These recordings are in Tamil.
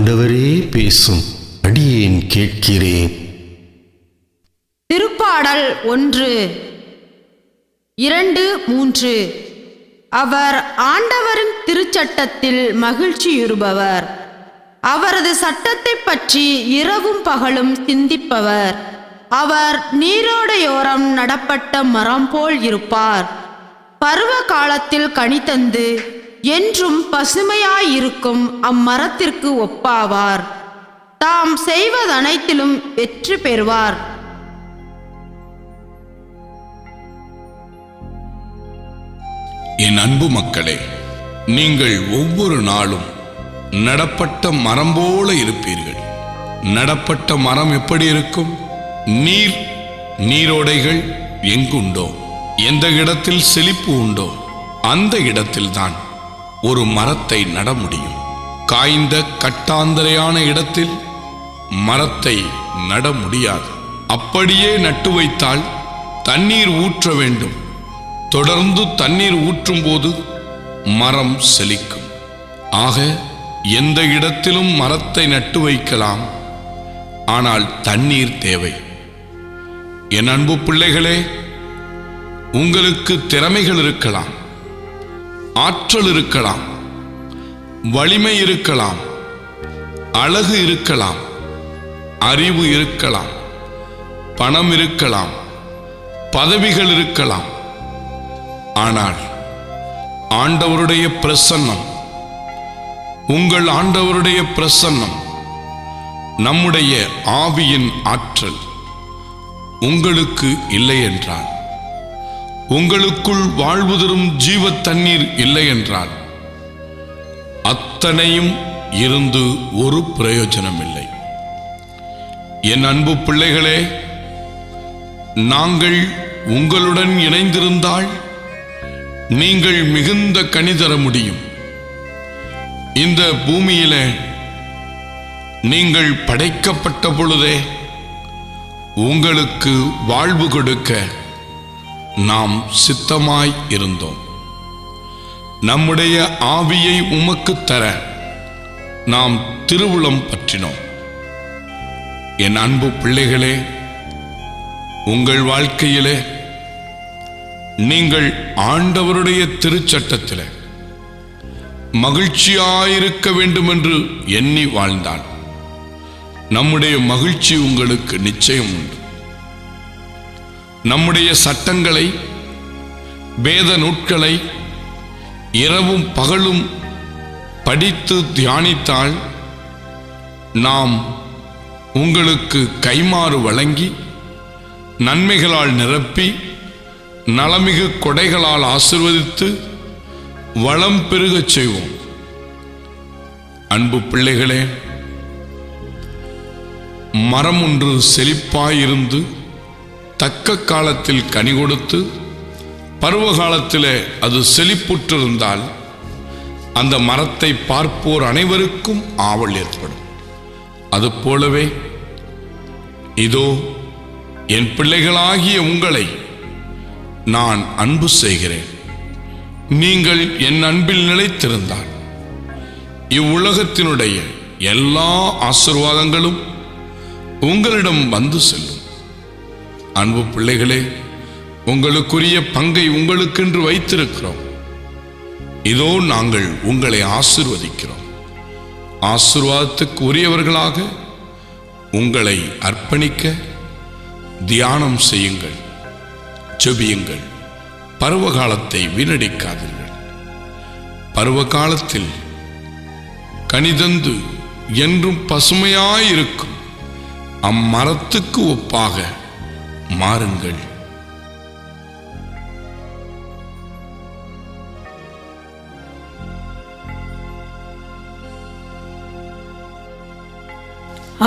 ஆண்டவரே பேசும், அடியேன் கேட்கிறேன். திருப்பாடல் 1, 2, 3. அவர் ஆண்டவரின் திருச்சட்டத்தில் மகிழ்ச்சியுறுபவர். அவரது சட்டத்தை பற்றி இரவும் பகலும் சிந்திப்பவர். அவர் நீரோடையோரம் நடப்பட்ட மரம் போல் இருப்பார். பருவ காலத்தில் கனி தந்து என்றும் பசுமையாயிருக்கும் அம்மரத்திற்கு ஒப்பாவார். தாம் செய்வதனைத்திலும் வெற்றி பெறுவார். என் அன்பு மக்களே, நீங்கள் ஒவ்வொரு நாளும் நடப்பட்ட மரம் போல இருப்பீர்கள். நடப்பட்ட மரம் எப்படி இருக்கும்? நீரோடைகள் எங்குண்டோ, எந்த இடத்தில் செழிப்பு உண்டோ அந்த இடத்தில்தான் ஒரு மரத்தை நட முடியும். காய்ந்த கட்டாந்தரையான இடத்தில் மரத்தை நட முடியாது. அப்படியே நட்டு வைத்தால் தண்ணீர் ஊற்ற வேண்டும். தொடர்ந்து தண்ணீர் ஊற்றும் போது மரம் செழிக்கும். ஆக எந்த இடத்திலும் மரத்தை நட்டு வைக்கலாம், ஆனால் தண்ணீர் தேவை. என் அன்பு பிள்ளைகளே, உங்களுக்கு திறமைகள் இருக்கலாம், ஆற்றல் இருக்கலாம், வலிமை இருக்கலாம், அழகு இருக்கலாம், அறிவு இருக்கலாம், பணம் இருக்கலாம், பதவிகள் இருக்கலாம். ஆனால் ஆண்டவருடைய பிரசன்னம், உங்கள் ஆண்டவருடைய பிரசன்னம், நம்முடைய ஆவியின் ஆற்றல் உங்களுக்கு இல்லை என்றால், உங்களுக்குள் வாழ்வு தரும் ஜீவ தண்ணீர் இல்லை என்றால், அத்தனையும் இருந்து ஒரு பிரயோஜனம் இல்லை. என் அன்பு பிள்ளைகளே, நாங்கள் உங்களுடன் இணைந்திருந்தால் நீங்கள் மிகுந்த கனி தர முடியும். இந்த பூமியில நீங்கள் படைக்கப்பட்ட பொழுதே உங்களுக்கு வாழ்வு கொடுக்க நாம் சித்தமாய் இருந்தோம். நம்முடைய ஆவியை உமக்கு தர நாம் திருவுளம் பற்றினோம். என் அன்பு பிள்ளைகளே, உங்கள் வாழ்க்கையிலே நீங்கள் ஆண்டவருடைய திருச்சட்டத்தில் மகிழ்ச்சியாயிருக்க வேண்டும் என்று எண்ணி வாழ்ந்தால் நம்முடைய மகிழ்ச்சி உங்களுக்கு நிச்சயம் உண்டு. நம்முடைய சட்டங்களை, வேத நூட்களை இரவும் பகலும் படித்து தியானித்தால் நாம் உங்களுக்கு கைமாறு வழங்கி நன்மைகளால் நிரப்பி நலமிகு கொடைகளால் ஆசீர்வதித்து வளம் பெருகச் செய்வோம். அன்பு பிள்ளைகளே, மரம் ஒன்று செழிப்பாயிருந்து தக்க காலத்தில் கனி கொடுத்து பருவ காலத்திலே அது செழிப்புற்றிருந்தால் அந்த மரத்தை பார்ப்போர் அனைவருக்கும் ஆவல் ஏற்படும். அதுபோலவே இதோ என் பிள்ளைகளாகிய உங்களை நான் அன்பு செய்கிறேன். நீங்கள் என் அன்பில் நிலைத்திருந்தால் இவ்வுலகத்தினுடைய எல்லா ஆசீர்வாதங்களும் உங்களிடம் வந்து செல்லும். அன்பு பிள்ளைகளே, உங்களுக்குரிய பங்கை உங்களுக்கென்று வைத்திருக்கிறோம். இதோ நாங்கள் உங்களை ஆசீர்வதிக்கிறோம். ஆசீர்வாதத்துக்கு உரியவர்களாக உங்களை அர்ப்பணிக்க தியானம் செய்யுங்கள், ஜெபியுங்கள். பருவ காலத்தை வீணடிக்காதீர்கள். பருவ காலத்தில் கனிதந்து என்றும் பசுமையாயிருக்கும் அம்மரத்துக்கு ஒப்பாக மாறுங்கள்.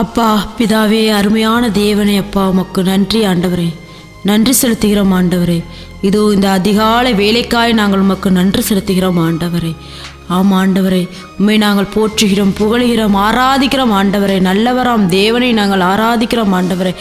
அப்பா பிதாவே, அருமையான தேவனே, அப்பா உமக்கு நன்றி ஆண்டவரே. நன்றி செலுத்துகிறோம் ஆண்டவரே. இதோ இந்த அதிகாலை வேலைக்காய் நாங்கள் உமக்கு நன்றி செலுத்துகிறோம் ஆண்டவரே. ஆமாம் ஆண்டவரே, உம்மை நாங்கள் போற்றுகிறோம், புகழுகிறோம், ஆராதிக்கிறோம் ஆண்டவரே. நல்லவராம் தேவனை நாங்கள் ஆராதிக்கிறோம் ஆண்டவரே.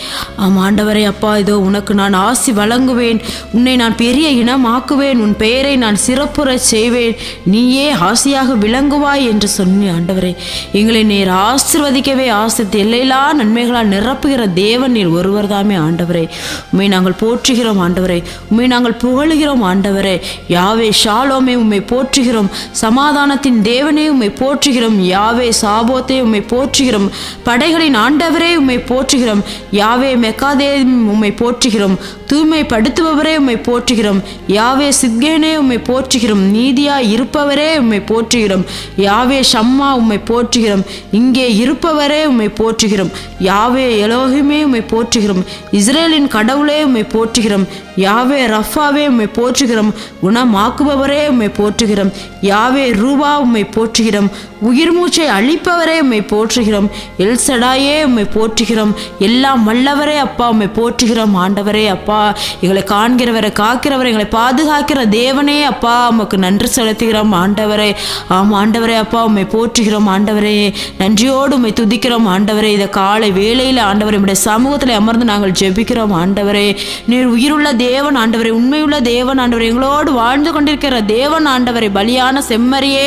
ஆமாம் ஆண்டவரே அப்பா, இதோ உனக்கு நான் ஆசி வழங்குவேன், உன்னை நான் பெரிய இனமாக்குவேன், உன் பெயரை நான் சிறப்புறச் செய்வேன், நீயே ஆசியாக விளங்குவாய் என்று சொன்ன ஆண்டவரே. எங்களை நீர் ஆசீர்வதிக்கவே ஆசித்து எல்லையில்லா நன்மைகளால் நிரப்புகிற தேவன் நீர் ஒருவர் தாமே ஆண்டவரே. உம்மை நாங்கள் போற்றுகிறோம் ஆண்டவரே, உம்மை நாங்கள் புகழுகிறோம் ஆண்டவரே. யாவே ஷாலோமே உம்மை போற்றுகிறோம், சமாதானத்தின் தேவனே உம்மை போற்றுகிறோம். யாவே சாபோத்தே உம்மை போற்றுகிறோம், படைகளின் ஆண்டவரே உம்மை போற்றுகிறோம். யாவே மெக்காதே உம்மை போற்றுகிறோம், தூய்மைப்படுத்துபவரே உம்மை போற்றுகிறோம். யாவே சித்கேனே உம்மை போற்றுகிறோம், நீதியாய் இருப்பவரே உம்மை போற்றுகிறோம். யாவே ஷம்மா உம்மை போற்றுகிறோம், இங்கே இருப்பவரே உம்மை போற்றுகிறோம். யாவே எலோகிமே உம்மை போற்றுகிறோம், இஸ்ரேலின் கடவுளே உம்மை போற்றுகிறோம். யாவே ரஃபாவே உம்மை போற்றுகிறோம், குணமாக்குபவரே உம்மை போற்றுகிறோம். யாவே ரூபா உம்மை போற்றுகிறோம், உயிர் மூச்சை அழிப்பவரே உம்மை போற்றுகிறோம். எல்சடாயே உம்மை போற்றுகிறோம், எல்லாம் வல்லவரே அப்பா உம்மை போற்றுகிறோம் ஆண்டவரே. அப்பா, எங்களை காண்கிறவரை, காக்கிறவரை, எங்களை பாதுகாக்கிற தேவனே அப்பா உமக்கு நன்றி செலுத்துகிறோம் ஆண்டவரே. ஆமாம் ஆண்டவரே அப்பா, உம்மை போற்றுகிறோம் ஆண்டவரே. நன்றியோடு உம்மை துதிக்கிறோம் ஆண்டவரே. இதை காலை வேளையில் ஆண்டவரே உம்முடைய சமூகத்தில் அமர்ந்து நாங்கள் ஜெபிக்கிறோம் ஆண்டவரே. நீர் உயிருள்ள தேவன் ஆண்டவரே, உண்மையுள்ள தேவன் ஆண்டவரே, எங்களோடு வாழ்ந்து கொண்டிருக்கிற தேவன் ஆண்டவரே. பலியான செம்மறியே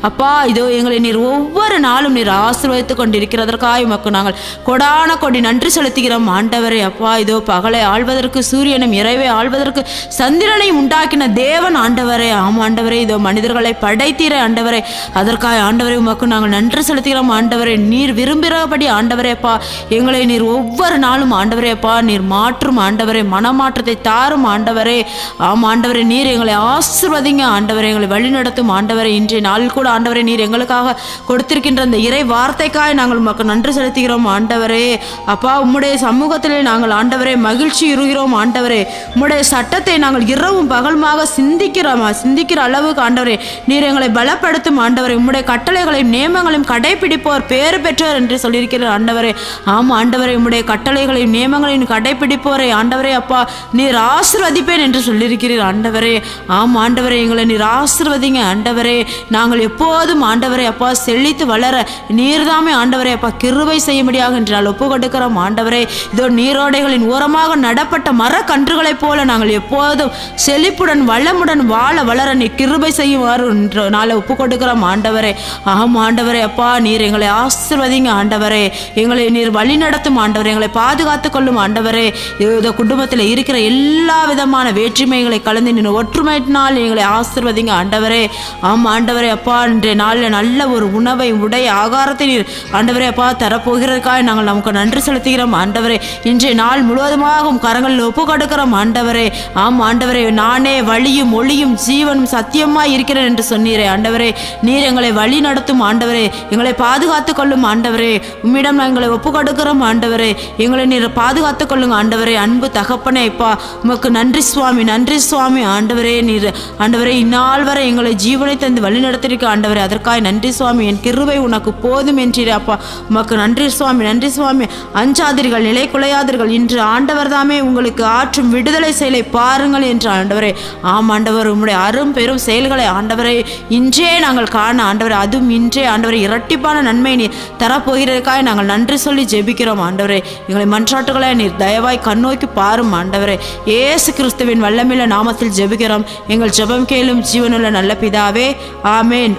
அப்பா, இதோ எங்களை நீர் ஒவ்வொரு நாளும் நீர் ஆசீர்வதித்துக் கொண்டிருக்கிறதற்காக உமக்கு நாங்கள் கொடான கொடி நன்றி செலுத்துகிறோம் ஆண்டவரே. அப்பா, இதோ பகலை ஆள்வதற்கு சூரியனும் இரவை ஆள்வதற்கு சந்திரனையும் உண்டாக்கின தேவன் ஆண்டவரே. ஆம் ஆண்டவரே, இதோ மனிதர்களை படைத்தீர ஆண்டவரே, அதற்காக ஆண்டவரே உமக்கு நாங்கள் நன்றி செலுத்துகிறோம் ஆண்டவரே. நீர் விரும்புகிறபடி ஆண்டவரே அப்பா, எங்களை நீர் ஒவ்வொரு நாளும் ஆண்டவரே அப்பா நீர் மாற்றும் ஆண்டவரே, மனமாற்றத்தை தாரும் ஆண்டவரே. ஆம் ஆண்டவரே, நீர் எங்களை ஆசீர்வதிங்க ஆண்டவரே, எங்களை வழிநடத்தும் ஆண்டவரே. இன்றைய நாள் கூட ஆண்டவரே நீர் எங்களுக்காக கொடுத்திருக்கின்ற அந்த இறை வார்த்தைக்காக நாங்கள் உமக்கு நன்றி செலுத்துகிறோம் ஆண்டவரே. அப்பா, உம்முடைய சமூகத்திலே நாங்கள் ஆண்டவரே மகிழ்ச்சி இருகிறோம் ஆண்டவரே. உம்முடைய சட்டத்தை நாங்கள் இரவும் பகலுமாக சிந்திக்கிற அளவுக்கு ஆண்டவரே நீர் எங்களை பலப்படுத்தும் ஆண்டவரே. உம்முடைய கட்டளைகளையும் நியமங்களையும் கடைபிடிப்போர் பேறு பெற்றோர் என்று சொல்லியிருக்கிற ஆண்டவரே. ஆமாம் ஆண்டவரே, உம்முடைய கட்டளைகளையும் நியமங்களையும் கடைபிடிப்போரை ஆண்டவரே அப்பா நீர் ஆசீர்வதிப்பேன் என்று சொல்லியிருக்கிறீர் ஆண்டவரே. ஆம் ஆண்டவரே, எங்களை நீர் ஆசீர்வதிங்க ஆண்டவரே. நாங்கள் எப்போதும் ஆண்டவரே அப்பா செழித்து வளர நீர்தாமே ஆண்டவரே அப்பா கிருபை செய்யும்படியாக என்று நாங்கள் ஒப்பு கொடுக்கிறோம் ஆண்டவரே. இதோ நீரோடைகளின் ஓரமாக நடப்பட்ட மரக்கன்றுகளைப் போல நாங்கள் எப்போதும் செழிப்புடன் வளமுடன் வாழ வளர நீர் கிருபை செய்யுமாறு நாளை ஒப்பு கொடுக்கிறோம் ஆண்டவரே. ஆம் ஆண்டவரே அப்பா, நீர் எங்களை ஆசீர்வதிங்க ஆண்டவரே. எங்களை நீர் வழி நடத்தும் ஆண்டவரே, எங்களை பாதுகாத்து கொள்ளும் ஆண்டவரே. இந்த குடும்பத்தில் இருக்கிற எல்லா விதமான வேற்றுமைகளை கலந்து நீர் ஒற்றுமையினால் எங்களை ஆசீர்வதிங்க ஆண்டவரே. ஆம் ஆண்டவரே அப்பா, இன்றைய நாளில் நல்ல ஒரு உணவை உடைய ஆகாரத்தை நீர் ஆண்டவரே அப்பா தரப்போகிறதுக்காக நாங்கள் நமக்கு நன்றி செலுத்துகிறோம் ஆண்டவரே. இன்றைய நாள் முழுவதுமாக கரங்களில் ஒப்பு கொடுக்கிறோம் ஆண்டவரே. ஆம் ஆண்டவரே, நானே வழியும் ஒளியும் ஜீவனும் சத்தியமாய் இருக்கிறேன் என்று சொன்னீரே ஆண்டவரே. நீர் எங்களை வழி நடத்தும் ஆண்டவரே, எங்களை பாதுகாத்து கொள்ளும் ஆண்டவரே. உம்மிடம் எங்களை ஒப்பு கொடுக்கிறோம் ஆண்டவரே, எங்களை நீர் பாதுகாத்து கொள்ளுங்க ஆண்டவரே. அன்பு தகப்பனே அப்பா, உமக்கு நன்றி சுவாமி, நன்றி சுவாமி ஆண்டவரே. நீர் ஆண்டவரே இந்நாள் வரை எங்களை ஜீவனை தந்து வழி நடத்திருக்க ஆண்டவரே, அதற்காக நன்றி சுவாமி. என் கிருபை உனக்கு போதும் என்றீரே அப்பா, உமக்கு நன்றி சுவாமி, நன்றி சுவாமி. அஞ்சாதீர்கள், நிலை குலையாதீர்கள், இன்று ஆண்டவர் தாமே உங்களுக்கு ஆற்றும் விடுதலை செயலை பாருங்கள் என்று ஆண்டவரே. ஆம் ஆண்டவர், உம்முடைய அரும் பெரும் செயல்களை ஆண்டவரை இன்றே நாங்கள் காண ஆண்டவரே, அதுவும் இன்றே ஆண்டவரை இரட்டிப்பான நன்மை நீர் தரப்போகிறதுக்காக நாங்கள் நன்றி சொல்லி ஜெபிக்கிறோம் ஆண்டவரே. எங்களை மன்றாட்டுகளை நீர் தயவாய் கண்ணோக்கி பாரும் ஆண்டவரே. இயேசு கிறிஸ்துவின் வல்லமையுள்ள நாமத்தில் ஜெபிக்கிறோம். எங்கள் ஜெபம் கேளும் ஜீவனுள்ள நல்ல பிதாவே, ஆமேன்.